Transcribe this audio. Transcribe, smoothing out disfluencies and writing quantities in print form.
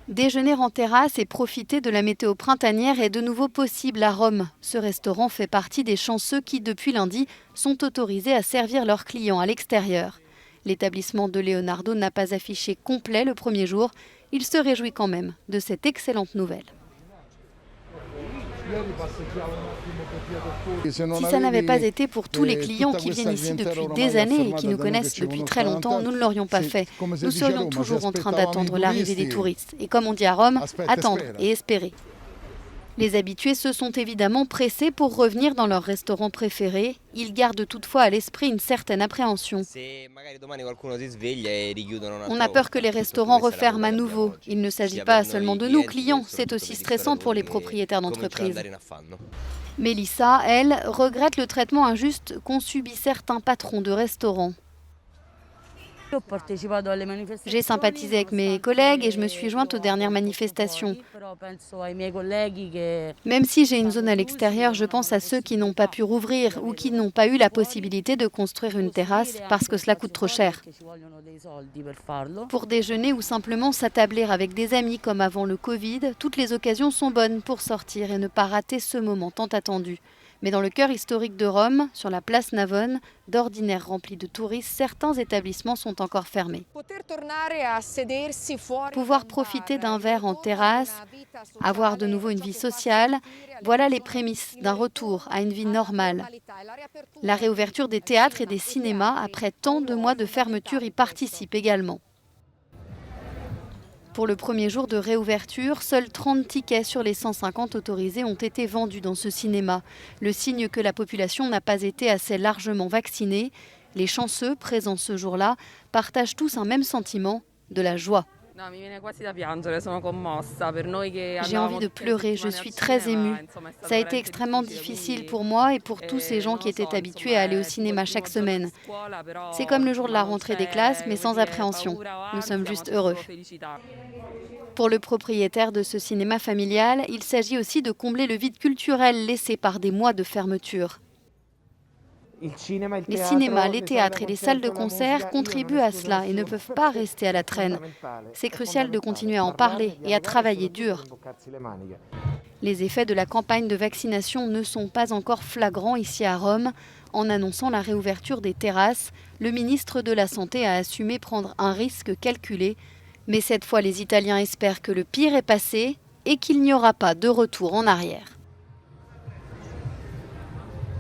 Déjeuner en terrasse et profiter de la météo printanière est de nouveau possible à Rome. Ce restaurant fait partie des chanceux qui, depuis lundi, sont autorisés à servir leurs clients à l'extérieur. L'établissement de Leonardo n'a pas affiché complet le premier jour. Il se réjouit quand même de cette excellente nouvelle. Si ça n'avait pas été pour tous les clients qui viennent ici depuis des années et qui nous connaissent depuis très longtemps, nous ne l'aurions pas fait. Nous serions toujours en train d'attendre l'arrivée des touristes. Et comme on dit à Rome, attendre et espérer. Les habitués se sont évidemment pressés pour revenir dans leur restaurant préféré. Ils gardent toutefois à l'esprit une certaine appréhension. On a peur que les restaurants referment à nouveau. Il ne s'agit pas seulement de nous, clients, c'est aussi stressant pour les propriétaires d'entreprises. Mélissa, elle, regrette le traitement injuste qu'ont subi certains patrons de restaurants. J'ai sympathisé avec mes collègues et je me suis jointe aux dernières manifestations. Même si j'ai une zone à l'extérieur, je pense à ceux qui n'ont pas pu rouvrir ou qui n'ont pas eu la possibilité de construire une terrasse parce que cela coûte trop cher. Pour déjeuner ou simplement s'attabler avec des amis comme avant le Covid, toutes les occasions sont bonnes pour sortir et ne pas rater ce moment tant attendu. Mais dans le cœur historique de Rome, sur la place Navone, d'ordinaire remplie de touristes, certains établissements sont encore fermés. Pouvoir profiter d'un verre en terrasse, avoir de nouveau une vie sociale, voilà les prémices d'un retour à une vie normale. La réouverture des théâtres et des cinémas, après tant de mois de fermeture, y participe également. Pour le premier jour de réouverture, seuls 30 tickets sur les 150 autorisés ont été vendus dans ce cinéma. Le signe que la population n'a pas été assez largement vaccinée. Les chanceux, présents ce jour-là, partagent tous un même sentiment, de la joie. J'ai envie de pleurer, je suis très émue. Ça a été extrêmement difficile pour moi et pour tous ces gens qui étaient habitués à aller au cinéma chaque semaine. C'est comme le jour de la rentrée des classes, mais sans appréhension. Nous sommes juste heureux. Pour le propriétaire de ce cinéma familial, il s'agit aussi de combler le vide culturel laissé par des mois de fermeture. Les cinémas, les théâtres et les salles de concert contribuent à cela et ne peuvent pas rester à la traîne. C'est crucial de continuer à en parler et à travailler dur. Les effets de la campagne de vaccination ne sont pas encore flagrants ici à Rome. En annonçant la réouverture des terrasses, le ministre de la Santé a assumé prendre un risque calculé. Mais cette fois, les Italiens espèrent que le pire est passé et qu'il n'y aura pas de retour en arrière.